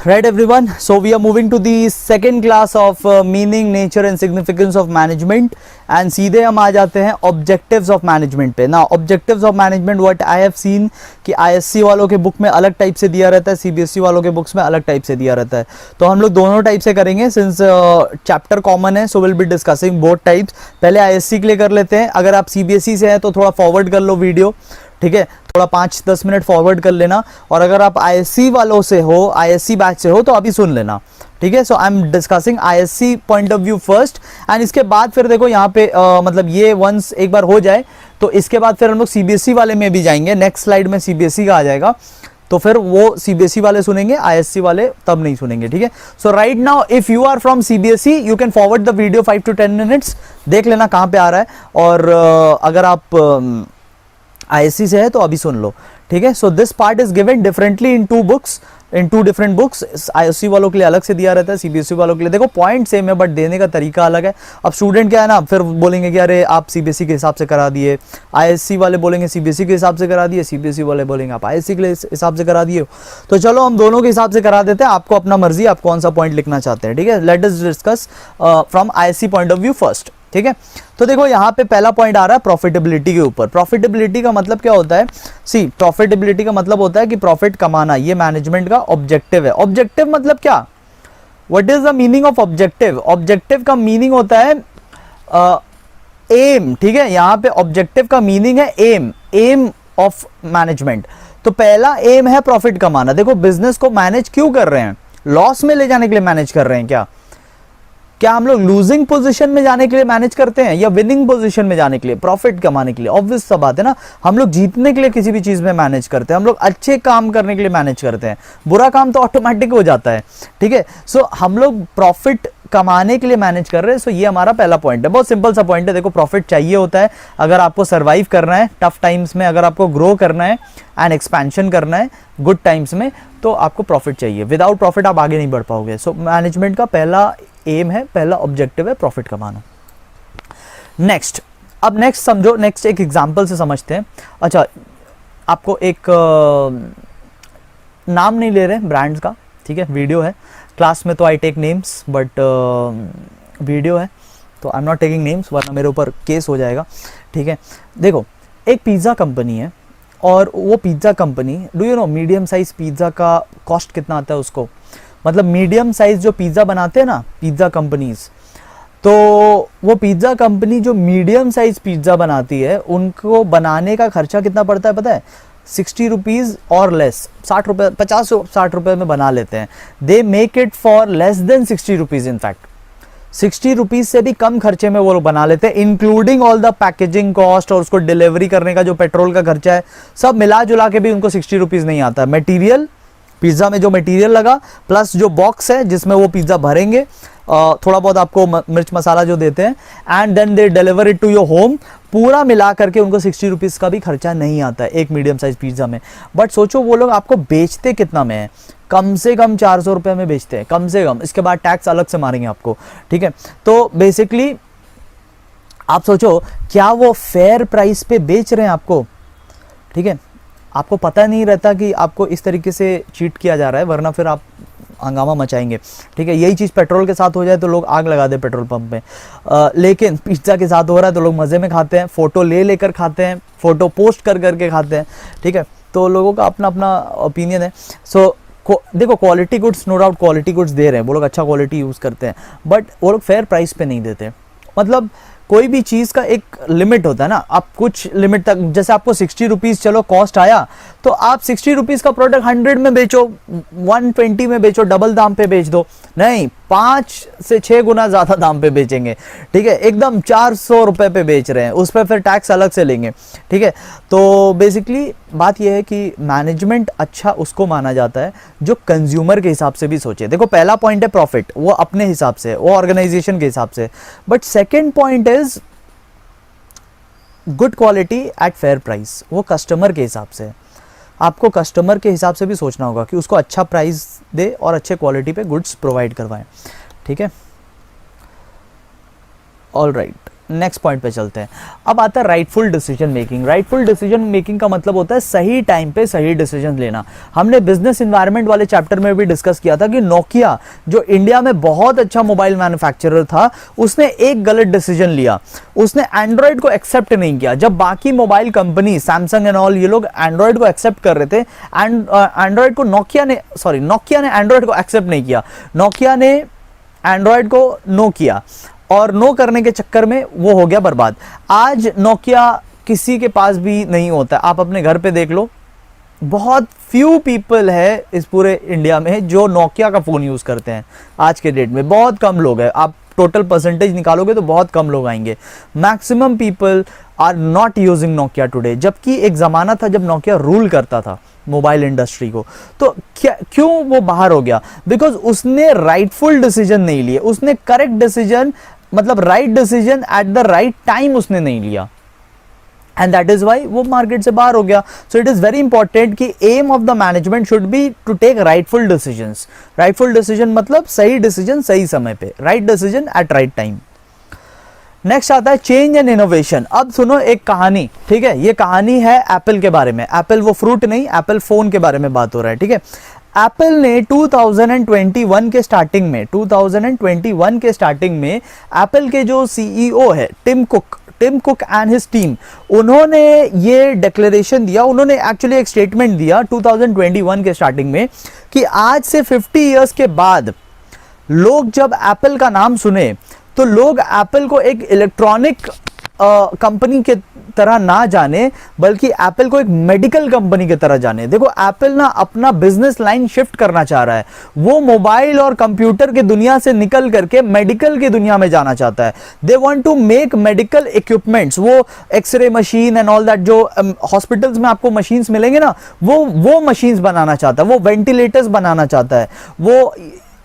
Right everyone, so we are moving to the second class of meaning, nature and significance of management and सीधे हम आ जाते हैं objectives of management पे. Now objectives of management what I have seen कि ISC वालों के book में अलग टाइप से दिया रहता है, CBSE वालों के बुक्स में अलग टाइप से दिया रहता है. तो हम लोग दोनों टाइप से करेंगे सिंस चैप्टर कॉमन है, so will be discussing both types. पहले ISC के लिए कर लेते हैं. अगर आप CBSE से हैं तो थोड़ा फॉरवर्ड कर लो वीडियो, ठीक है, थोड़ा 5-10 मिनट फॉरवर्ड कर लेना. और अगर आप ISC वालों से हो, ISC बैच से हो तो अभी सुन लेना, ठीक है. So I am discussing ISC point of view first and इसके बाद फिर देखो यहाँ पे मतलब ये वंस एक बार हो जाए तो इसके बाद फिर हम लोग CBSE वाले में भी जाएंगे. नेक्स्ट स्लाइड में CBSE का आ जाएगा तो फिर वो CBSE वाले सुनेंगे, ISC वाले तब नहीं सुनेंगे, ठीक है. So right now if you are from CBSE you can forward the video 5 to 10 minutes, देख लेना कहाँ पे आ रहा है. और अगर आप ISC से है तो अभी सुन लो, ठीक है. So this part is given differently in two books, in two different books. ISC वालों के लिए अलग से दिया रहता है, CBSE वालों के लिए देखो पॉइंट सेम है बट देने का तरीका अलग है. अब स्टूडेंट क्या है ना, फिर बोलेंगे कि अरे आप CBSE के हिसाब से करा दिए, ISC वाले बोलेंगे CBSE के हिसाब से करा दिए, CBSE वाले बोलेंगे आप ISC के हिसाब से करा दिए. तो चलो हम दोनों के हिसाब से करा देते हैं, आपको अपना मर्जी आप कौन सा पॉइंट लिखना चाहते हैं, ठीक है. Let us discuss from ISC point of view first, ठीक है. तो देखो यहाँ पे पहला पॉइंट आ रहा है प्रॉफिटेबिलिटी के ऊपर. प्रॉफिटेबिलिटी का मतलब क्या होता है? सी प्रॉफिटेबिलिटी का मतलब होता है कि प्रॉफिट कमाना, ये मैनेजमेंट का ऑब्जेक्टिव है. ऑब्जेक्टिव मतलब क्या? What is the meaning of objective? Objective का मीनिंग होता है एम, ठीक है. यहाँ पे ऑब्जेक्टिव का मीनिंग है एम, एम ऑफ मैनेजमेंट. तो पहला एम है प्रॉफिट कमाना. देखो बिजनेस को मैनेज क्यों कर रहे हैं? लॉस में ले जाने के लिए मैनेज कर रहे हैं क्या? क्या हम लोग लूजिंग पोजीशन में जाने के लिए मैनेज करते हैं या विनिंग पोजीशन में जाने के लिए, प्रॉफिट कमाने के लिए? ऑब्वियस सा बात है ना, हम लोग जीतने के लिए किसी भी चीज में मैनेज करते हैं, हम लोग अच्छे काम करने के लिए मैनेज करते हैं, बुरा काम तो ऑटोमेटिक हो जाता है, ठीक है. सो हम लोग प्रॉफिट कमाने के लिए मैनेज कर रहे हैं. सो ये हमारा पहला पॉइंट है, बहुत सिंपल सा पॉइंट है. देखो प्रॉफिट चाहिए होता है अगर आपको सर्वाइव करना है टफ टाइम्स में, अगर आपको ग्रो करना है एंड एक्सपेंशन करना है गुड टाइम्स में, तो आपको प्रॉफिट चाहिए. विदाउट प्रॉफिट आप आगे नहीं बढ़ पाओगे. सो मैनेजमेंट का पहला एम है, पहला ऑब्जेक्टिव है प्रॉफिट कमाना. नेक्स्ट, अब नेक्स्ट समझो, नेक्स्ट एक एग्जांपल से समझते हैं. अच्छा, आपको एक नाम नहीं ले रहे ब्रांड्स का, ठीक है, वीडियो है. क्लास में तो I take names but video है तो I am not taking names वरना मेरे ऊपर केस हो जाएगा, ठीक है. देखो एक पिज़्ज़ा कंपनी है और वो pizza company, do you know medium size pizza का कॉस्ट कितना आता है उसको? मतलब मीडियम साइज जो पिज़्ज़ा बनाते हैं ना पिज़्ज़ा कंपनीज, तो वो पिज़्ज़ा कंपनी जो मीडियम साइज पिज़्ज़ा बनाती है उनको बनाने का खर्चा कितना पड़ता है पता है? 60 रुपीज़ और लेस, 60 रुपये, 50-60 रुपये में बना लेते हैं. They make it for less than 60 rupees. In fact 60 rupees से भी कम खर्चे में वो लोग बना लेते हैं, including all the packaging cost और उसको डिलीवरी करने का जो पेट्रोल का खर्चा है, सब मिला जुला के भी उनको 60 रुपीज़ नहीं आता. मटेरियल, पिज़्ज़ा में जो मटेरियल लगा प्लस जो बॉक्स है जिसमें वो पिज़्ज़ा भरेंगे, थोड़ा बहुत आपको मिर्च मसाला जो देते हैं, and then they deliver it to your home, पूरा मिला करके उनको 60 रुपीज़ का भी खर्चा नहीं आता है एक मीडियम साइज पिज़्ज़ा में. बट सोचो वो लोग आपको बेचते कितना में है? कम से कम 400 रुपये में बेचते हैं, कम से कम. इसके बाद टैक्स अलग से मारेंगे आपको, ठीक है. तो बेसिकली आप सोचो क्या वो फेयर प्राइस पे बेच रहे हैं आपको? ठीक है, आपको पता नहीं रहता कि आपको इस तरीके से चीट किया जा रहा है, वरना फिर आप हंगामा मचाएंगे, ठीक है. यही चीज़ पेट्रोल के साथ हो जाए तो लोग आग लगा दे पेट्रोल पंप में, लेकिन पिज़्ज़ा के साथ हो रहा है तो लोग मज़े में खाते हैं, फ़ोटो ले लेकर खाते हैं, फ़ोटो पोस्ट कर करके खाते हैं, ठीक है. तो लोगों का अपना अपना ओपिनियन है. सो देखो quality goods, no doubt quality goods दे रहे हैं वो लोग, अच्छा क्वालिटी यूज़ करते हैं, बट वो लोग फेयर प्राइस पे नहीं देते. मतलब कोई भी चीज़ का एक लिमिट होता है ना, आप कुछ लिमिट तक, जैसे आपको 60 रुपीज़ चलो कॉस्ट आया तो आप 60 रुपीज़ का प्रोडक्ट 100 में बेचो, 120 में बेचो, डबल दाम पे बेच दो. नहीं, 5 से 6 गुना ज़्यादा दाम पे बेचेंगे, ठीक है. एकदम 400 रुपये पे बेच रहे हैं, उस पर फिर टैक्स अलग से लेंगे, ठीक है. तो बेसिकली बात यह है कि मैनेजमेंट अच्छा उसको माना जाता है जो कंज्यूमर के हिसाब से भी सोचे. देखो पहला पॉइंट है प्रॉफिट, वो अपने हिसाब से, वो ऑर्गेनाइजेशन के हिसाब से. But second point is good quality at fair price, वो कस्टमर के हिसाब से. आपको कस्टमर के हिसाब से भी सोचना होगा कि उसको अच्छा प्राइस दे और अच्छे क्वालिटी पे गुड्स प्रोवाइड करवाएं, ठीक है. ऑल राइट, नेक्स्ट पॉइंट पे चलते हैं। अब आता है rightful decision making. Rightful decision making का मतलब होता है सही टाइम पे सही डिसीजन लेना। हमने बिजनेस इन्वायरमेंट वाले चैप्टर में भी डिस्कस किया था कि नोकिया जो इंडिया में बहुत अच्छा मोबाइल मैन्युफैक्चरर था, उसने एक गलत डिसीजन लिया, उसने एंड्रॉयड को एक्सेप्ट नहीं किया। जब बाकी mobile company Samsung and all ये लोग एंड्रॉयड को एक्सेप्ट कर रहे थे, एंड्रॉयड को नोकिया ने एंड्रॉयड को एक्सेप्ट नहीं किया, नोकिया ने एंड्रॉयड को नो किया, और नो करने के चक्कर में वो हो गया बर्बाद। आज नोकिया किसी के पास भी नहीं होता। आप अपने घर पे देख लो, बहुत फ्यू पीपल है इस पूरे इंडिया में जो नोकिया का फ़ोन यूज़ करते हैं। आज के डेट में बहुत कम लोग हैं। आप टोटल परसेंटेज निकालोगे तो बहुत कम लोग आएंगे। Maximum people are not using Nokia today. जबकि एक ज़माना था जब नोकिया रूल करता था मोबाइल इंडस्ट्री को। तो क्यों वो बाहर हो गया? बिकॉज उसने राइटफुल डिसीजन नहीं लिए, उसने करेक्ट डिसीजन, मतलब right decision at the right time उसने नहीं लिया, एंड दैट इज वाई वो मार्केट से बाहर हो गया। So it is very important कि aim of the management should be to take rightful decisions. Rightful decision मतलब सही डिसीजन सही समय पे, right decision at right time. Next आता है चेंज एंड इनोवेशन। अब सुनो एक कहानी, ठीक है? ये कहानी है एप्पल के बारे में। एप्पल वो फ्रूट नहीं, एप्पल फोन के बारे में बात हो रहा है, ठीक है? एप्पल ने 2021 के स्टार्टिंग में एप्पल के जो सीईओ है Tim Cook and his team, उन्होंने ये डिक्लेरेशन दिया, उन्होंने एक्चुअली एक स्टेटमेंट दिया 2021 के स्टार्टिंग में कि आज से 50 इयर्स के बाद लोग जब एप्पल का नाम सुने तो लोग एप्पल को एक इलेक्ट्रॉनिक कंपनी के तरह ना जाने, बल्कि एप्पल को एक मेडिकल कंपनी की तरह जाने। देखो एप्पल ना अपना बिजनेस लाइन शिफ्ट करना चाह रहा है। वो मोबाइल और कंप्यूटर की दुनिया से निकल करके मेडिकल की दुनिया में जाना चाहता है। They want to make medical equipments, वो x-ray machine and all that जो हॉस्पिटल्स में आपको मशीन्स मिलेंगे ना, वो मशीन्स बनाना चाहता है, वो वेंटिलेटर्स बनाना चाहता है, वो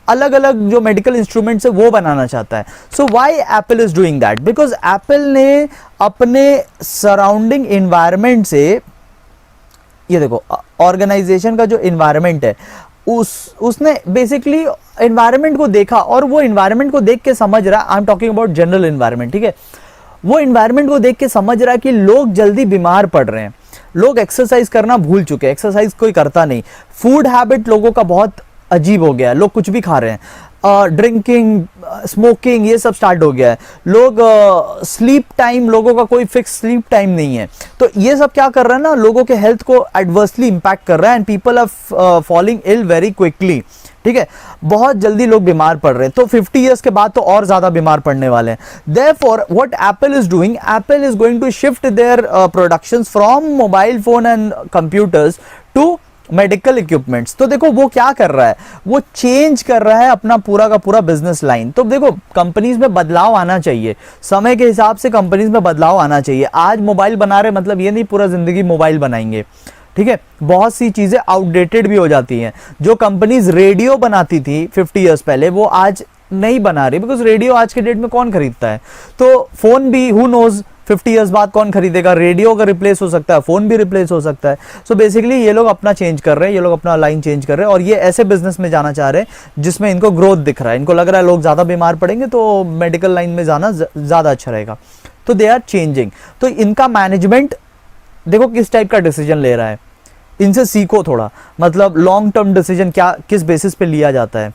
अलग अलग जो मेडिकल इंस्ट्रूमेंट्स है वो बनाना चाहता है। So why Apple is doing that? Because Apple ने अपने सराउंडिंग इन्वायरमेंट से, ये देखो ऑर्गेनाइजेशन का जो इन्वायरमेंट है उसने बेसिकली इन्वायरमेंट को देखा, और वो इन्वायरमेंट को देख के समझ रहा, I am talking about general environment, ठीक है? वो इन्वायरमेंट को देख के समझ रहा है कि लोग जल्दी बीमार पड़ रहे हैं, लोग एक्सरसाइज करना भूल चुके हैं, एक्सरसाइज कोई करता नहीं, फूड हैबिट लोगों का बहुत अजीब हो गया है, लोग कुछ भी खा रहे हैं, ड्रिंकिंग, स्मोकिंग, ये सब स्टार्ट हो गया है। लोग स्लीप टाइम, लोगों का कोई फिक्स स्लीप टाइम नहीं है। तो ये सब क्या कर रहा है ना, लोगों के हेल्थ को एडवर्सली इंपैक्ट कर रहा है, and people are falling ill very quickly, ठीक है? बहुत जल्दी लोग बीमार पड़ रहे हैं। तो 50 इयर्स के बाद तो और ज्यादा बीमार पड़ने वाले हैं। Therefore, what Apple is doing, Apple is going to shift their productions from mobile phone and computers to medical equipments. तो देखो वो क्या कर रहा है, वो चेंज कर रहा है अपना पूरा का पूरा बिजनेस लाइन। तो देखो कंपनीज में बदलाव आना चाहिए, समय के हिसाब से कंपनीज में बदलाव आना चाहिए। आज मोबाइल बना रहे मतलब ये नहीं पूरा जिंदगी मोबाइल बनाएंगे, ठीक है? बहुत सी चीजें आउटडेटेड भी हो जाती हैं। जो कंपनीज रेडियो बनाती थी 50 इयर्स पहले, वो आज नहीं बना रही, बिकॉज रेडियो आज के डेट में कौन खरीदता है? तो फोन भी हु नोज 50 इयर्स बाद कौन खरीदेगा? रेडियो का रिप्लेस हो सकता है, फोन भी रिप्लेस हो सकता है। सो बेसिकली ये लोग अपना चेंज कर रहे हैं, ये लोग अपना लाइन चेंज कर रहे हैं, और ये ऐसे बिजनेस में जाना चाह रहे हैं जिसमें इनको ग्रोथ दिख रहा है। इनको लग रहा है लोग ज्यादा बीमार पड़ेंगे तो मेडिकल लाइन में जाना ज्यादा अच्छा रहेगा। तो दे आर चेंजिंग। तो इनका मैनेजमेंट देखो किस टाइप का डिसीजन ले रहा है, इनसे सीखो थोड़ा। मतलब लॉन्ग टर्म डिसीजन क्या, किस बेसिस पे लिया जाता है,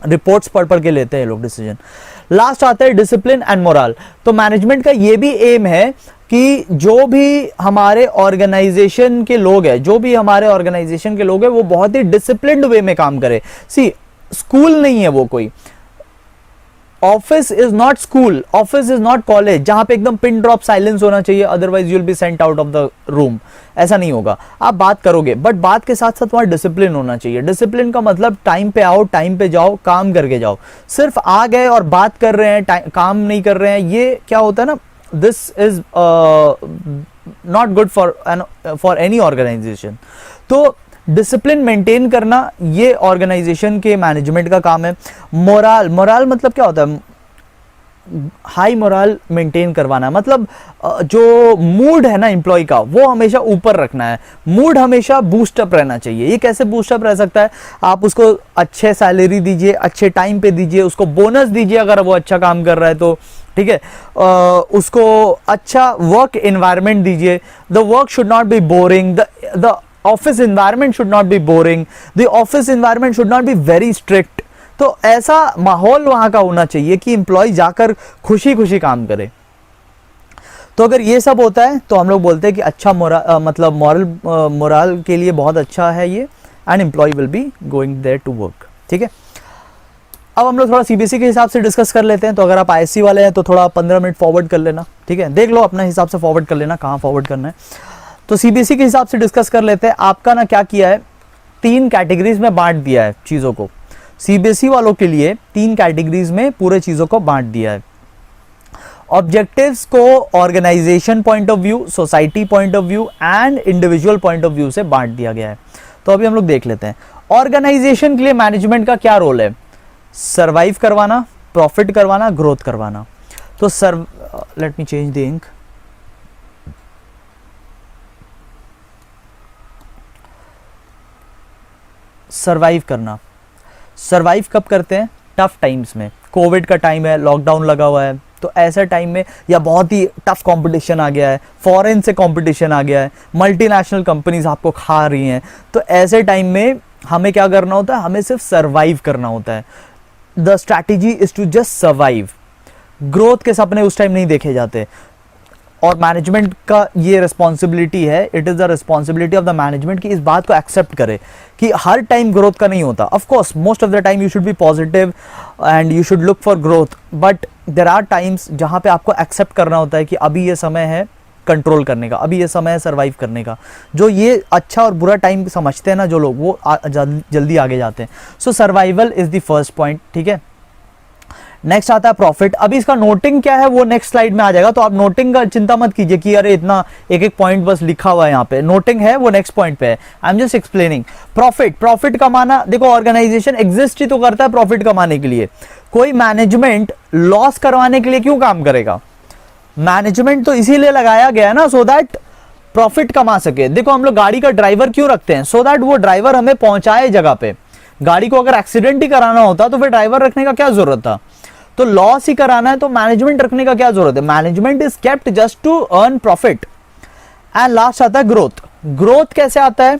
रिपोर्ट्स पढ़ के लेते हैं लोग डिसीजन। लास्ट आता है डिसिप्लिन एंड मोरल। तो मैनेजमेंट का ये भी एम है कि जो भी हमारे ऑर्गेनाइजेशन के लोग हैं, वो बहुत ही डिसिप्लिन्ड वे में काम करे। सी स्कूल नहीं है वो कोई, office is not school, office is not college जहां पे एकदम पिन ड्रॉप साइलेंस होना चाहिए, otherwise you will be sent out of the room. ऐसा नहीं होगा। आप बात करोगे बट बात के साथ साथ वहां डिसिप्लिन होना चाहिए। डिसिप्लिन का मतलब टाइम पे आओ, टाइम पे जाओ, काम करके जाओ। सिर्फ आ गए और बात कर रहे हैं, काम नहीं कर रहे हैं, ये क्या होता है ना, this is not good for any organisation. तो डिसिप्लिन मेंटेन करना ये ऑर्गेनाइजेशन के मैनेजमेंट का काम है। मोराल मतलब क्या होता है? हाई मोरल मेंटेन करवाना, मतलब जो मूड है ना एम्प्लॉय का वो हमेशा ऊपर रखना है, मूड हमेशा बूस्टअप रहना चाहिए। ये कैसे बूस्टअप रह सकता है? आप उसको अच्छे सैलरी दीजिए, अच्छे टाइम पे दीजिए, उसको बोनस दीजिए अगर वो अच्छा काम कर रहा है तो, ठीक है, उसको अच्छा वर्क एनवायरनमेंट दीजिए। The work should not be boring, the office environment should not be boring, the office environment should not be very strict. तो ऐसा माहौल वहां का होना चाहिए कि एम्प्लॉय जाकर खुशी खुशी काम करे। तो अगर ये सब होता है तो हम लोग बोलते हैं कि अच्छा मतलब मोरल के लिए बहुत अच्छा है ये, and employ will be going there to work. ठीक है, अब हम लोग थोड़ा सीबीएसई के हिसाब से डिस्कस कर लेते हैं। तो अगर आप आईएससी वाले हैं तो थोड़ा 15 मिनट फॉरवर्ड कर लेना, ठीक है, देख लो अपने हिसाब से फॉरवर्ड कर लेना कहाँ फॉरवर्ड करना है। तो सीबीएसई के हिसाब से डिस्कस कर लेते हैं। आपका ना क्या किया है, 3 कैटेगरीज में बांट दिया है चीज़ों को। सीबीएसई वालों के लिए 3 कैटेगरीज में पूरे चीज़ों को बांट दिया है। ऑब्जेक्टिव्स को organisation point of view, society point of view and individual point of view से बांट दिया गया है। तो अभी हम लोग देख लेते हैं ऑर्गेनाइजेशन के लिए मैनेजमेंट का क्या रोल है। सर्वाइव करवाना, प्रॉफिट करवाना, ग्रोथ करवाना। तो let me change the ink. Survive करना, सर्वाइव कब करते हैं, टफ टाइम्स में। कोविड का टाइम है, लॉकडाउन लगा हुआ है, तो ऐसे टाइम में, या बहुत ही टफ कंपटीशन आ गया है, फॉरेन से कंपटीशन आ गया है, मल्टीनेशनल कंपनीज आपको खा रही हैं, तो ऐसे टाइम में हमें क्या करना होता है, हमें सिर्फ सर्वाइव करना होता है। The strategy is to just survive. Growth के सपने उस टाइम नहीं देखे जाते, और मैनेजमेंट का ये रिस्पॉन्सिबिलिटी है, it is the responsibility of the management कि इस बात को एक्सेप्ट करे कि हर टाइम ग्रोथ का नहीं होता। Of course most of the time you should be positive and you should look for growth, but there are times जहाँ पे आपको एक्सेप्ट करना होता है कि अभी ये समय है कंट्रोल करने का, अभी ये समय है सर्वाइव करने का। जो ये अच्छा और बुरा टाइम समझते हैं ना जो लोग, वो जल्दी आगे जाते हैं। So survival is the first point. ठीक है, नेक्स्ट आता है प्रॉफिट। अभी इसका नोटिंग क्या है वो नेक्स्ट स्लाइड में आ जाएगा, तो आप नोटिंग का चिंता मत कीजिए कि अरे इतना एक एक पॉइंट बस लिखा हुआ है यहाँ पे। नोटिंग है वो नेक्स्ट पॉइंट पे है, I am just explaining. Profit, profit कमाना, देखो ऑर्गेनाइजेशन एग्जिस्ट ही तो करता है प्रॉफिट कमाने के लिए। कोई मैनेजमेंट लॉस करवाने के लिए क्यों काम करेगा? मैनेजमेंट तो इसीलिए लगाया गया है ना, सो दैट प्रॉफिट कमा सके। देखो हम लोग गाड़ी का ड्राइवर क्यों रखते हैं, सो दैट वो ड्राइवर हमें पहुंचाए जगह पे। गाड़ी को अगर एक्सीडेंट ही कराना होता तो फिर ड्राइवर रखने का क्या जरूरत था? तो लॉस ही कराना है तो मैनेजमेंट रखने का क्या जरूरत है? Management is kept just to earn profit. And last आता है ग्रोथ। ग्रोथ कैसे आता है?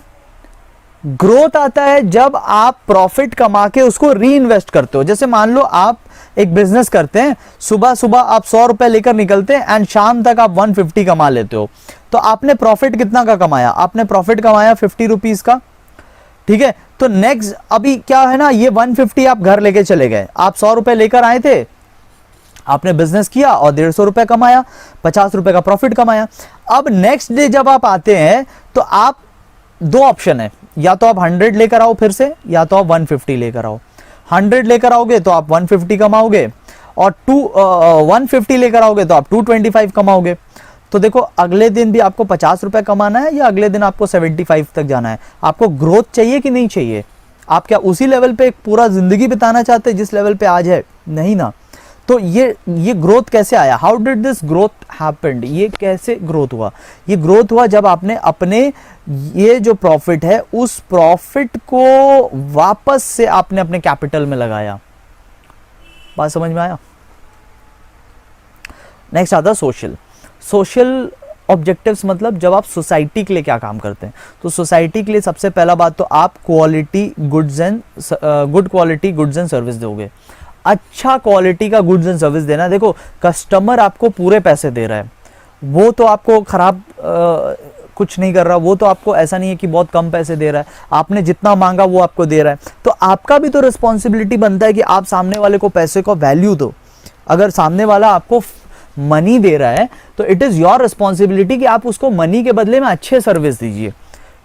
ग्रोथ आता है जब आप प्रॉफिट कमा के उसको री इन्वेस्ट करते हो। जैसे मान लो आप एक बिजनेस करते हैं, सुबह सुबह आप 100 रुपए लेकर निकलते हैं एंड शाम तक आप 150 कमा लेते हो, तो आपने प्रॉफिट कितना का कमाया? आपने प्रॉफिट कमाया 50 रुपीज का। ठीक है, तो नेक्स्ट अभी क्या है ना, ये 150 आप घर लेके चले गए, आप 100 रुपए लेकर आए थे, आपने बिजनेस किया और 150 रुपए कमाया, 50 रुपए का प्रॉफिट कमाया। अब नेक्स्ट डे जब आप आते हैं तो आप, दो ऑप्शन है, या तो आप 100 लेकर आओ फिर से, या तो आप 150 लेकर आओ। 100 लेकर आओगे तो आप 150 कमाओगे, और 150 लेकर आओगे तो आप 225 कमाओगे। तो देखो अगले दिन भी आपको 50 रुपए कमाना है या अगले दिन आपको 75 तक जाना है? आपको ग्रोथ चाहिए कि नहीं चाहिए? आप क्या उसी लेवल पे पूरा जिंदगी बिताना चाहते हैं जिस लेवल पे आज है? नहीं ना। तो ये ग्रोथ कैसे आया? How did this growth happened? ये कैसे ग्रोथ हुआ? ये ग्रोथ हुआ जब आपने अपने ये जो प्रॉफिट है उस प्रॉफिट को वापस से आपने अपने कैपिटल में लगाया। बात समझ में आया? नेक्स्ट आता है सोशल। सोशल ऑब्जेक्टिव्स मतलब जब आप सोसाइटी के लिए क्या काम करते हैं। तो सोसाइटी के लिए सबसे पहला बात तो आप good quality goods and service दोगे। अच्छा क्वालिटी का गुड्स एंड सर्विस देना। देखो कस्टमर आपको पूरे पैसे दे रहा है, वो तो आपको खराब कुछ नहीं कर रहा, वो तो आपको ऐसा नहीं है कि बहुत कम पैसे दे रहा है, आपने जितना मांगा वो आपको दे रहा है। तो आपका भी तो रिस्पॉन्सिबिलिटी बनता है कि आप सामने वाले को पैसे को वैल्यू दो। अगर सामने वाला आपको मनी दे रहा है तो इट इज योर रिस्पॉन्सिबिलिटी कि आप उसको मनी के बदले में अच्छे सर्विस दीजिए।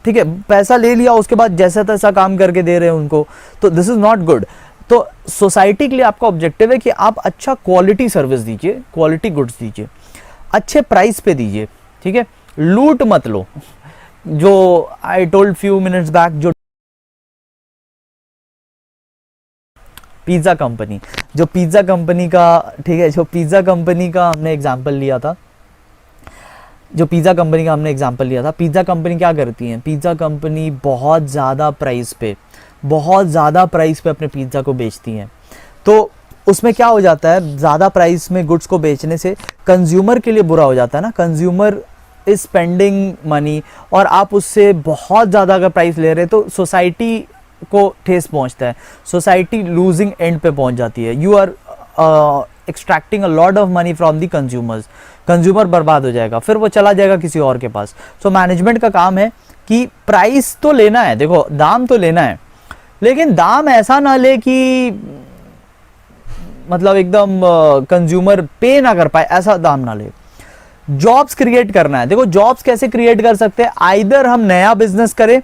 ठीक है, पैसा ले लिया उसके बाद जैसा तैसा काम करके दे रहे हैं उनको, तो दिस इज नॉट गुड। तो सोसाइटी के लिए आपका ऑब्जेक्टिव है कि आप अच्छा क्वालिटी सर्विस दीजिए, क्वालिटी गुड्स दीजिए, अच्छे प्राइस पे दीजिए। ठीक है, लूट मत लो। जो I told few minutes back, जो पिज्जा कंपनी, जो पिज्जा कंपनी का, ठीक है, जो पिज्जा कंपनी का हमने एग्जांपल लिया था, जो पिज्जा कंपनी का हमने एग्जांपल लिया था, पिज्जा कंपनी क्या करती है? पिज्जा कंपनी बहुत ज़्यादा प्राइस पे अपने पिज्ज़ा को बेचती हैं। तो उसमें क्या हो जाता है, ज़्यादा प्राइस में गुड्स को बेचने से कंज्यूमर के लिए बुरा हो जाता है ना, कंज्यूमर इज स्पेंडिंग मनी, और आप उससे बहुत ज़्यादा अगर प्राइस ले रहे हैं तो सोसाइटी को ठेस पहुंचता है, सोसाइटी लूजिंग एंड पे पहुंच जाती है, you are extracting a lot of money from the consumers, consumer बर्बाद हो जाएगा, फिर वो चला जाएगा किसी और के पास। सो मैनेजमेंट का काम है कि प्राइस तो लेना है, देखो दाम तो लेना है, लेकिन दाम ऐसा ना ले कि मतलब एकदम कंज्यूमर पे ना कर पाए, ऐसा दाम ना ले। जॉब्स क्रिएट करना है, देखो जॉब्स कैसे क्रिएट कर सकते हैं, आइदर हम नया बिजनेस करें,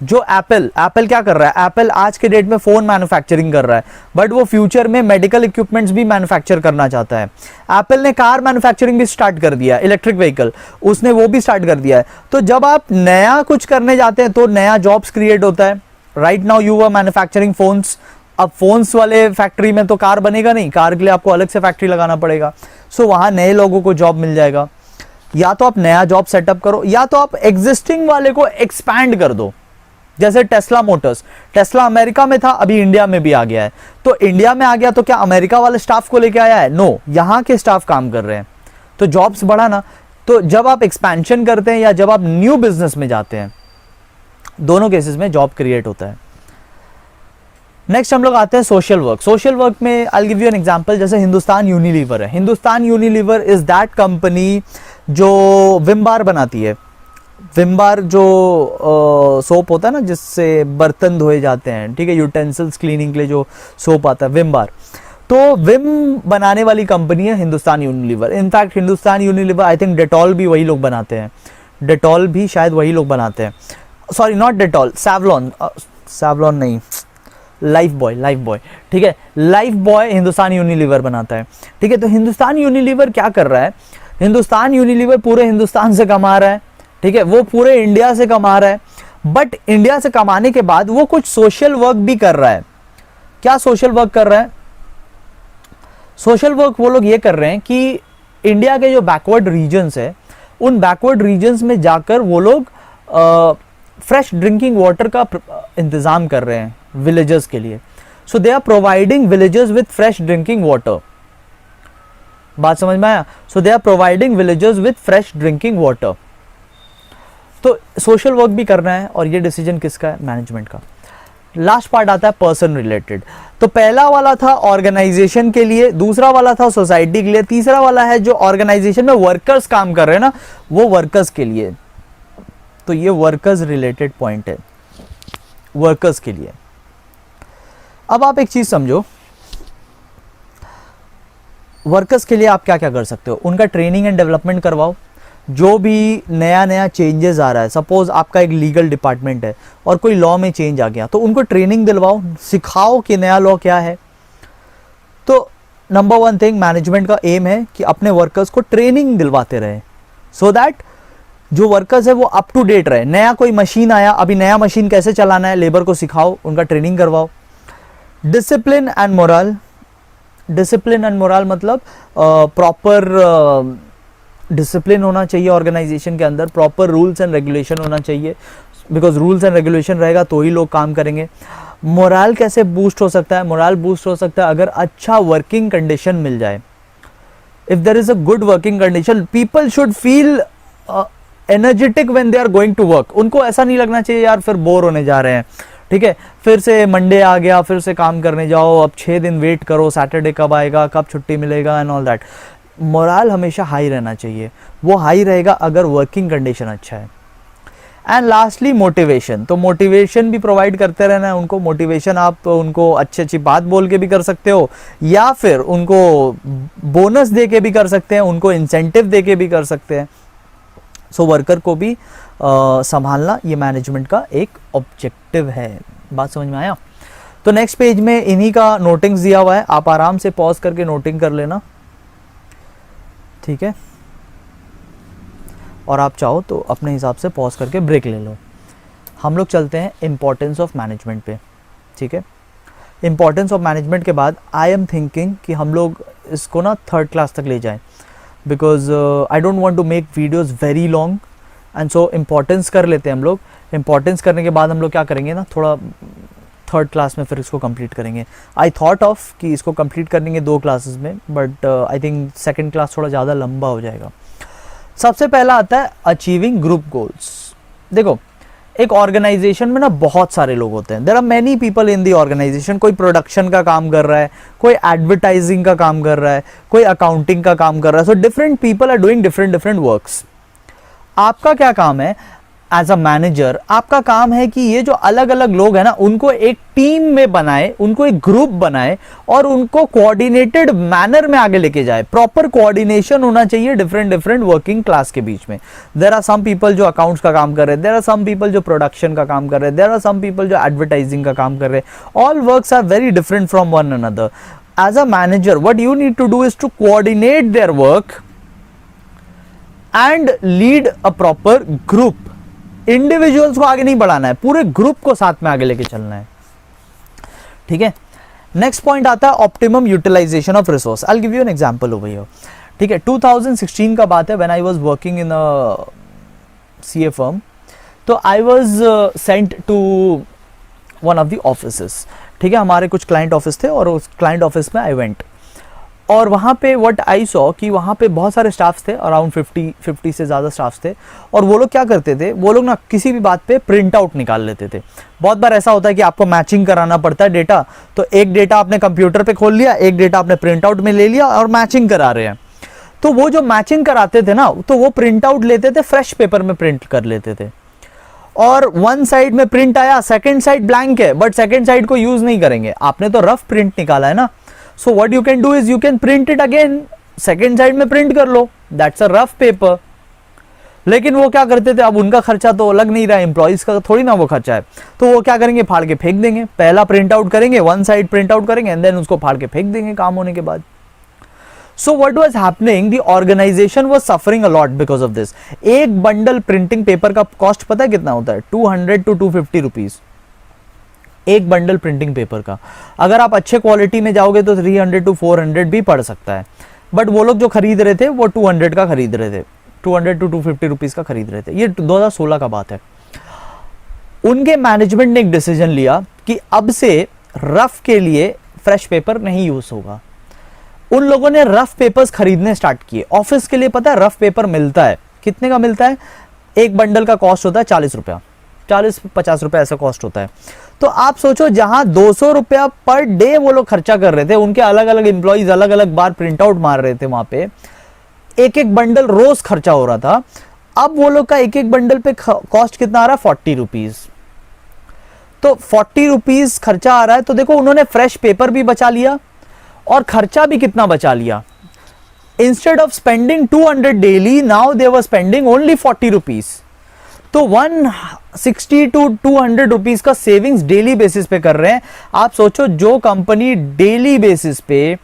जो एप्पल क्या कर रहा है, एप्पल आज के डेट में फोन मैन्युफैक्चरिंग कर रहा है, बट वो फ्यूचर में मेडिकल इक्विपमेंट्स भी मैन्युफैक्चर करना चाहता है। एप्पल ने कार मैन्युफैक्चरिंग भी स्टार्ट कर दिया, इलेक्ट्रिक व्हीकल उसने वो भी स्टार्ट कर दिया है। तो जब आप नया कुछ करने जाते हैं तो नया जॉब्स क्रिएट होता है। Right now you are manufacturing phones, अब फोन्स वाले फैक्ट्री में तो कार बनेगा नहीं, कार के लिए आपको अलग से फैक्ट्री लगाना पड़ेगा। सो वहां नए लोगों को जॉब मिल जाएगा। या तो आप नया जॉब सेटअप करो, या तो आप एग्जिस्टिंग वाले को एक्सपैंड कर दो। जैसे टेस्ला मोटर्स, टेस्ला अमेरिका में था, अभी इंडिया में भी आ गया है। तो इंडिया में आ गया तो क्या अमेरिका वाले स्टाफ को लेके आया है? नो, यहाँ के स्टाफ काम कर रहे हैं, तो जॉब्स बढ़ा ना। तो जब आप एक्सपेंशन करते हैं या जब आप न्यू बिजनेस में जाते हैं, दोनों केसेस में जॉब क्रिएट होता है। नेक्स्ट हम लोग आते हैं सोशल वर्क। सोशल वर्क में I give you an example, जैसे हिंदुस्तान यूनिलीवर है। Hindustan Unilever is that company जो विम बार बनाती है। विम बार जो सोप होता है ना, जिससे बर्तन धोए जाते हैं, ठीक है, यूटेंसिल्स क्लीनिंग के लिए जो सोप आता है, विम बार। तो विम बनाने वाली कंपनी है Hindustan Unilever. In fact Hindustan Unilever, I think Dettol भी वही लोग बनाते हैं, डेटॉल भी शायद वही लोग बनाते हैं, sorry not Dettol, Savlon, Savlon नहीं, लाइफ बॉय, ठीक है, लाइफ बॉय हिंदुस्तान यूनिलीवर बनाता है, ठीक है। तो हिंदुस्तान यूनिलीवर क्या कर रहा है, हिंदुस्तान यूनिलीवर पूरे हिंदुस्तान से कमा रहा है, ठीक है, वो पूरे इंडिया से कमा रहा है, बट इंडिया से कमाने के बाद वो कुछ सोशल वर्क भी कर रहा है। क्या सोशल वर्क कर रहा है? सोशल वर्क वो लोग ये कर रहे हैं कि इंडिया के जो बैकवर्ड रीजन्स है, उन बैकवर्ड रीजन्स में जाकर वो लोग फ्रेश ड्रिंकिंग वाटर का इंतजाम कर रहे हैं विलेजर्स के लिए। So they are providing villagers with fresh drinking water. बात समझ में आया? So they are providing villagers with fresh drinking water. तो सोशल वर्क भी करना है, और ये डिसीजन किसका है? मैनेजमेंट का। लास्ट पार्ट आता है पर्सन रिलेटेड। तो पहला वाला था ऑर्गेनाइजेशन के लिए, दूसरा वाला था सोसाइटी के लिए, तीसरा वाला है जो ऑर्गेनाइजेशन में वर्कर्स काम कर रहे हैं ना, वो वर्कर्स के लिए। तो ये वर्कर्स रिलेटेड पॉइंट है, वर्कर्स के लिए। अब आप एक चीज समझो, वर्कर्स के लिए आप क्या क्या कर सकते हो? उनका ट्रेनिंग एंड डेवलपमेंट करवाओ। जो भी नया नया चेंजेस आ रहा है, सपोज आपका एक लीगल डिपार्टमेंट है और कोई लॉ में चेंज आ गया, तो उनको ट्रेनिंग दिलवाओ, सिखाओ कि नया लॉ क्या है। तो नंबर वन थिंग मैनेजमेंट का एम है कि अपने वर्कर्स को ट्रेनिंग दिलवाते रहे, सो दैट जो वर्कर्स है वो अप टू डेट रहे। नया कोई मशीन आया, अभी नया मशीन कैसे चलाना है, लेबर को सिखाओ, उनका ट्रेनिंग करवाओ। Discipline and moral, discipline and moral मतलब प्रॉपर डिसिप्लिन होना चाहिए ऑर्गेनाइजेशन के अंदर, प्रॉपर रूल्स एंड रेगुलेशन होना चाहिए, बिकॉज रूल्स एंड रेगुलेशन रहेगा तो ही लोग काम करेंगे। मोरल कैसे बूस्ट हो सकता है? मोरल बूस्ट हो सकता है अगर अच्छा वर्किंग कंडीशन मिल जाए। If there is a good working condition, people should feel energetic when they are going to work. उनको ऐसा नहीं लगना चाहिए यार फिर बोर होने जा रहे हैं, ठीक है, फिर से मंडे आ गया, फिर से काम करने जाओ, अब 6 दिन वेट करो, सैटरडे कब आएगा, कब छुट्टी मिलेगा एंड ऑल दैट। मोरल हमेशा हाई रहना चाहिए, वो हाई रहेगा अगर वर्किंग कंडीशन अच्छा है। एंड लास्टली मोटिवेशन, तो मोटिवेशन भी प्रोवाइड करते रहना है उनको। मोटिवेशन आप उनको अच्छी अच्छी बात बोल के भी कर सकते हो, या फिर उनको बोनस दे के भी कर सकते हैं, उनको इंसेंटिव दे के भी कर सकते हैं। सो वर्कर को भी संभालना ये मैनेजमेंट का एक ऑब्जेक्टिव है। बात समझ में आया? तो नेक्स्ट पेज में इन्हीं का नोटिंग्स दिया हुआ है, आप आराम से पॉज करके नोटिंग कर लेना, ठीक है। और आप चाहो तो अपने हिसाब से पॉज करके ब्रेक ले लो। हम लोग चलते हैं इम्पोर्टेंस ऑफ मैनेजमेंट पे, ठीक है। इम्पोर्टेंस ऑफ मैनेजमेंट के बाद आई एम थिंकिंग कि हम लोग इसको ना 3rd क्लास तक ले जाएं, because I don't want to make videos very long, and so importance कर लेते हैं हम लोग। इम्पोर्टेंस करने के बाद हम लोग क्या करेंगे ना, थर्ड क्लास में फिर इसको कंप्लीट करेंगे। आई थॉट ऑफ कि इसको कंप्लीट करेंगे 2 क्लासेस में, but I think second class थोड़ा ज़्यादा लंबा हो जाएगा। सबसे पहला आता है अचीविंग ग्रुप गोल्स। देखो एक ऑर्गेनाइजेशन में ना बहुत सारे लोग होते हैं, there are many people in the organisation. कोई प्रोडक्शन का काम कर रहा है, कोई एडवर्टाइजिंग का काम कर रहा है, कोई अकाउंटिंग का काम कर रहा है। So different people are doing different different works. आपका क्या काम है एज अ मैनेजर? आपका काम है कि ये जो अलग अलग लोग हैं ना, उनको एक टीम में बनाए, उनको एक ग्रुप बनाए और उनको कोऑर्डिनेटेड मैनर में आगे लेके जाए। प्रॉपर कोऑर्डिनेशन होना चाहिए डिफरेंट डिफरेंट वर्किंग क्लास के बीच में। देयर आर सम पीपल जो अकाउंट्स का काम कर रहे हैं, देयर आर सम पीपल जो प्रोडक्शन का काम कर रहे हैं, देयर आर सम पीपल जो एडवर्टाइजिंग का काम कर रहे हैं। All works are very different from one another. As a manager what you need to do is to coordinate their work and lead a proper group. Individuals को आगे नहीं बढ़ाना है, पूरे ग्रुप को साथ में आगे लेके चलना है। ठीक है, नेक्स्ट पॉइंट आता है optimum utilisation of resource. I will give you an example over here. ठीक है, 2016 का बात है, when I was working in a CA firm. तो I was sent to one of the offices. ठीक है, हमारे कुछ क्लाइंट ऑफिस थे और उस क्लाइंट ऑफिस में आई वेंट, और वहाँ पे व्हाट आई सॉ कि वहाँ पे बहुत सारे स्टाफ्स थे, अराउंड 50 से ज़्यादा स्टाफ्स थे। और वो लोग क्या करते थे, वो लोग ना किसी भी बात पे प्रिंट आउट निकाल लेते थे। बहुत बार ऐसा होता है कि आपको मैचिंग कराना पड़ता है डेटा, तो एक डेटा आपने कंप्यूटर पे खोल लिया, एक डेटा आपने प्रिंट आउट में ले लिया और मैचिंग करा रहे हैं। तो वो जो मैचिंग कराते थे ना, तो वो प्रिंट आउट लेते थे, फ्रेश पेपर में प्रिंट कर लेते थे, और वन साइड में प्रिंट आया, सेकेंड साइड ब्लैंक है, बट सेकेंड साइड को यूज नहीं करेंगे। आपने तो रफ प्रिंट निकाला है ना, so what you can do is you can print it again, second side में प्रिंट कर लो, that's a rough paper। लेकिन वो क्या करते थे, अब उनका खर्चा तो लग नहीं रहा, एम्प्लॉइज का थोड़ी ना वो खर्चा है, तो वो क्या करेंगे, फाड़ के फेंक देंगे। पहला प्रिंट आउट करेंगे, वन साइड प्रिंट आउट करेंगे एंड देन उसको फाड़ के फेंक देंगे काम होने के बाद। So what was happening, the organization was suffering a lot because of this। एक बंडल प्रिंटिंग पेपर का कॉस्ट पता है कितना होता है? 200 to 250 रुपीज एक बंडल प्रिंटिंग पेपर का। अगर आप अच्छे क्वालिटी में जाओगे तो 300 to 400 भी पड़ सकता है, बट वो लोग जो खरीद रहे थे वो 200 का खरीद रहे थे, 200 to 250 रुपीज का खरीद रहे थे। ये 2016 का बात है। उनके मैनेजमेंट ने एक डिसीजन लिया कि अब से रफ के लिए फ्रेश पेपर नहीं यूज होगा। उन लोगों ने रफ पेपर्स खरीदने स्टार्ट किए। ऑफिस के लिए पता है रफ पेपर मिलता है, कितने का मिलता है? एक बंडल का कॉस्ट होता है 40 रुपया, 40-50 रुपया ऐसा कॉस्ट होता है। तो आप सोचो, जहां 200 रुपया पर डे वो लोग खर्चा कर रहे थे, उनके अलग अलग एम्प्लॉइज अलग अलग बार प्रिंट आउट मार रहे थे, वहां पे एक एक बंडल रोज खर्चा हो रहा था। अब वो लोग का एक एक बंडल पे कॉस्ट कितना आ रहा है? 40 रुपीज। तो 40 रुपीज खर्चा आ रहा है, तो देखो उन्होंने फ्रेश पेपर भी बचा लिया और खर्चा भी कितना बचा लिया। Instead of spending 200 daily, now they were spending only 40 rupees. तो 160 to 200 रुपीज का सेविंग्स डेली बेसिस पे कर रहे हैं। आप सोचो, जो कंपनी डेली बेसिस पे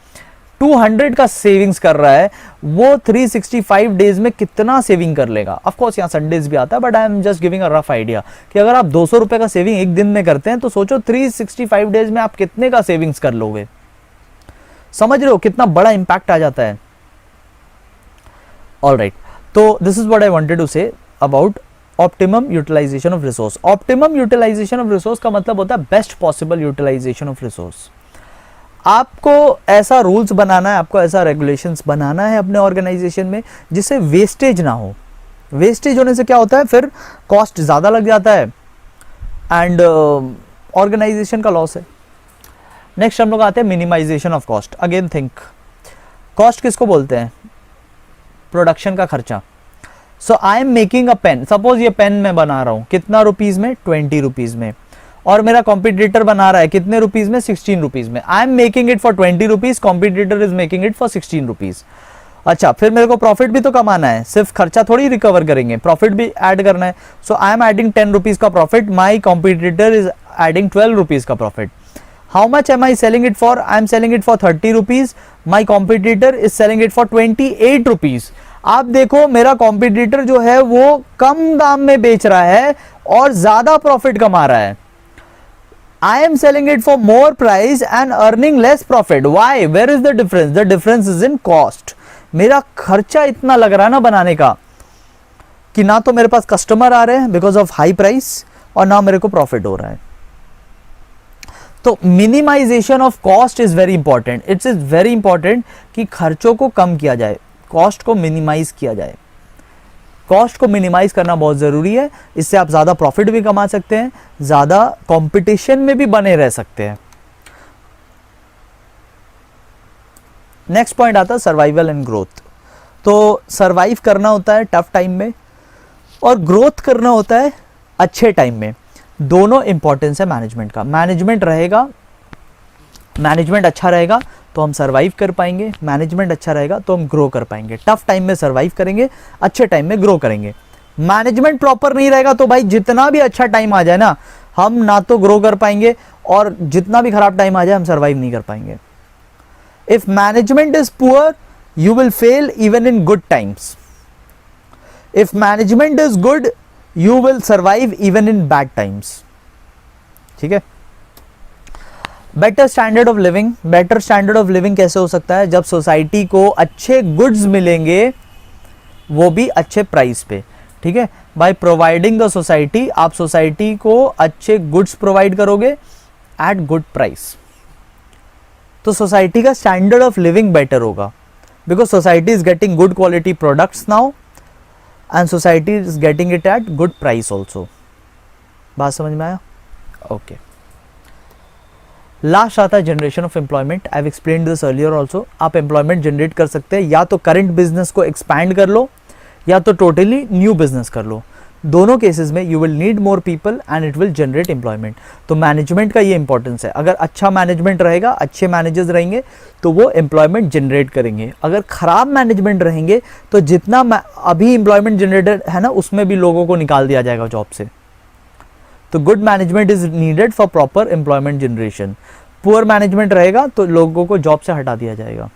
200 का सेविंग्स कर रहा है, वो 365 डेज में कितना सेविंग कर लेगा। ऑफ कोर्स यहाँ संडेज भी आता है, but I am just giving a rough idea कि अगर आप 200 रुपए का सेविंग एक दिन में करते हैं, तो सोचो 365 डेज में आप कितने का सेविंग्स कर लोगे। समझ रहे हो कितना बड़ा इंपैक्ट आ जाता है। ऑलराइट, तो this is what I wanted to say about optimum utilisation of resource. Optimum utilisation of resource का मतलब होता है best possible utilisation of resource. आपको ऐसा रूल्स बनाना है, आपको ऐसा रेगुलेशंस बनाना है अपने ऑर्गेनाइजेशन में जिससे वेस्टेज ना हो। वेस्टेज होने से क्या होता है, फिर कॉस्ट ज़्यादा लग जाता है एंड ऑर्गेनाइजेशन का लॉस है। नेक्स्ट हम लोग आते हैं minimisation of cost. Again think, cost किसको बोलते हैं? प्रोडक्शन का खर्चा। So I am making a pen, suppose ये पेन मैं बना रहा हूं, कितना रुपीज में? 20 रुपीज में, और मेरा कॉम्पिटिटर बना रहा है कितने रुपीज में? 16 रुपीज में। आई am making it for 20 rupees, competitor is making it for 16 rupees. अच्छा, फिर मेरे को प्रॉफिट भी तो कमाना है, सिर्फ खर्चा थोड़ी रिकवर करेंगे, प्रॉफिट भी ऐड करना है। So I am adding 10 rupees का profit, my competitor is adding 12 rupees का profit. How much am I selling it for? I am selling it for 30 rupees. My competitor is selling it for 28 rupees. आप देखो, मेरा competitor जो है वो कम दाम में बेच रहा है और ज्यादा प्रॉफिट कमा रहा है। I am selling it for more price and earning less profit. Why? Where is the difference? The difference is in cost. मेरा खर्चा इतना लग रहा है ना बनाने का कि ना तो मेरे पास कस्टमर आ रहे हैं बिकॉज ऑफ हाई प्राइस, और ना मेरे को प्रॉफिट हो रहा है। तो minimisation of cost is very important, it's is very important कि खर्चों को कम किया जाए, कॉस्ट को मिनिमाइज किया जाए। कॉस्ट को मिनिमाइज करना बहुत जरूरी है, इससे आप ज्यादा प्रॉफिट भी कमा सकते हैं, ज्यादा कंपटीशन में भी बने रह सकते हैं। नेक्स्ट पॉइंट आता है सर्वाइवल एंड ग्रोथ। तो सर्वाइव करना होता है टफ टाइम में और ग्रोथ करना होता है अच्छे टाइम में। दोनों इंपॉर्टेंस है मैनेजमेंट का। मैनेजमेंट रहेगा, मैनेजमेंट अच्छा रहेगा तो हम सर्वाइव कर पाएंगे, मैनेजमेंट अच्छा रहेगा तो हम ग्रो कर पाएंगे। टफ टाइम में सर्वाइव करेंगे, अच्छे टाइम में ग्रो करेंगे। मैनेजमेंट प्रॉपर नहीं रहेगा तो भाई जितना भी अच्छा टाइम आ जाए ना, हम ना तो ग्रो कर पाएंगे और जितना भी खराब टाइम आ जाए हम सर्वाइव नहीं कर पाएंगे। If management is poor you will fail even in good times. If management is good, you will survive even in bad times. ठीक है। Better standard of living, better standard of living कैसे हो सकता है? जब सोसाइटी को अच्छे goods मिलेंगे, वो भी अच्छे प्राइस पे। ठीक है, बाय प्रोवाइडिंग द सोसाइटी, आप सोसाइटी को अच्छे गुड्स प्रोवाइड करोगे एट गुड प्राइस, तो सोसाइटी का स्टैंडर्ड ऑफ लिविंग बेटर होगा। Because society is getting good quality products now and society is getting it at good price also. बात समझ में आया? Okay. लास्ट आता है generation of employment. I have explained this earlier also. आप employment generate कर सकते हैं, या तो करंट बिजनेस को एक्सपैंड कर लो या तो टोटली न्यू बिजनेस कर लो। दोनों केसेस में you will need more people and it will generate employment. तो मैनेजमेंट का ये इंपॉर्टेंस है। अगर अच्छा मैनेजमेंट रहेगा, अच्छे मैनेजर्स रहेंगे तो वो एम्प्लॉयमेंट जनरेट करेंगे। अगर खराब मैनेजमेंट रहेंगे तो जितना अभी एम्प्लॉयमेंट जनरेटेड है ना, उसमें भी लोगों को निकाल दिया जाएगा जॉब से। तो good management is needed for proper employment generation. Poor management रहेगा तो लोगों को जॉब से हटा दिया जाएगा।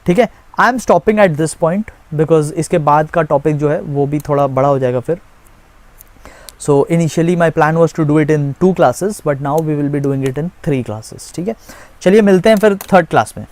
ठीक है, I am stopping at this point because इसके बाद का टॉपिक जो है वो भी थोड़ा बड़ा हो जाएगा फिर। So initially my plan was to do it in 2 classes, but now we will be doing it in 3 classes। ठीक है, चलिए मिलते हैं फिर 3rd क्लास में।